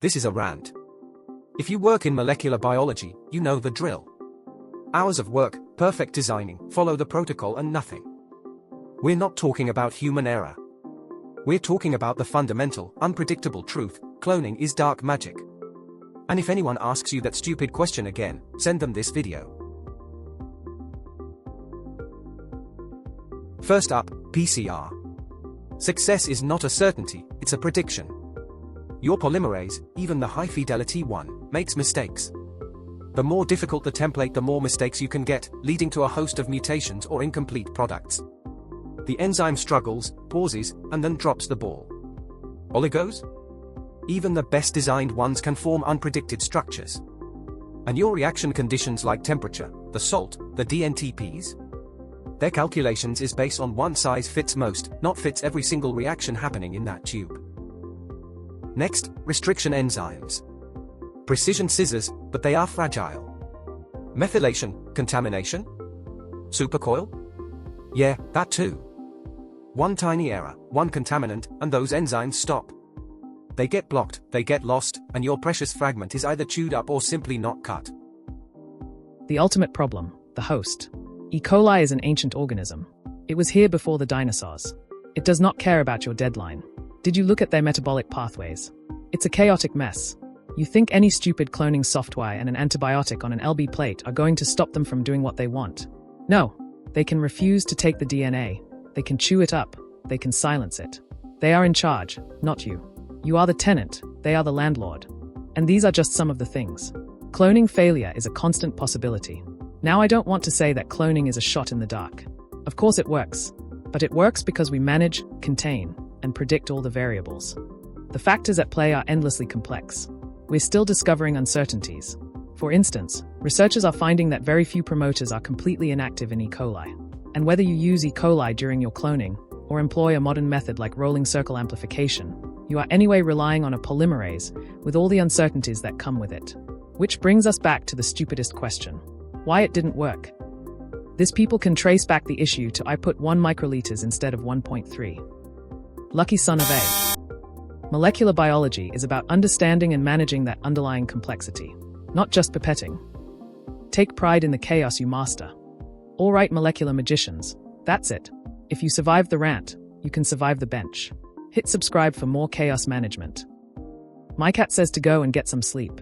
This is a rant. If you work in molecular biology, you know the drill. Hours of work, perfect designing, follow the protocol and nothing. We're not talking about human error. We're talking about the fundamental, unpredictable truth: cloning is dark magic. And if anyone asks you that stupid question again, send them this video. First up, PCR. Success is not a certainty, it's a prediction. Your polymerase, even the high-fidelity one, makes mistakes. The more difficult the template, the more mistakes you can get, leading to a host of mutations or incomplete products. The enzyme struggles, pauses, and then drops the ball. Oligos? Even the best designed ones can form unpredicted structures. And your reaction conditions like temperature, the salt, the DNTPs? Their calculations is based on one size fits most, not fits every single reaction happening in that tube. Next, restriction enzymes. Precision scissors, but they are fragile. Methylation, contamination? Supercoil? Yeah, that too. One tiny error, one contaminant, and those enzymes stop. They get blocked, they get lost, and your precious fragment is either chewed up or simply not cut. The ultimate problem, the host. E. coli is an ancient organism. It was here before the dinosaurs. It does not care about your deadline. Did you look at their metabolic pathways? It's a chaotic mess. You think any stupid cloning software and an antibiotic on an LB plate are going to stop them from doing what they want? No. They can refuse to take the DNA. They can chew it up. They can silence it. They are in charge, not you. You are the tenant, they are the landlord. And these are just some of the things. Cloning failure is a constant possibility. Now I don't want to say that cloning is a shot in the dark. Of course it works. But it works because we manage, contain, and predict all the variables. The factors at play are endlessly complex. We're still discovering uncertainties. For instance, researchers are finding that very few promoters are completely inactive in E. coli. And whether you use E. coli during your cloning, or employ a modern method like rolling circle amplification, you are anyway relying on a polymerase, with all the uncertainties that come with it. Which brings us back to the stupidest question: why it didn't work. This people can trace back the issue to I put 1 microliters instead of 1.3. Lucky son of A. Molecular biology is about understanding and managing that underlying complexity, not just pipetting. Take pride in the chaos you master. All right, molecular magicians, that's it. If you survive the rant, you can survive the bench. Hit subscribe for more chaos management. My cat says to go and get some sleep.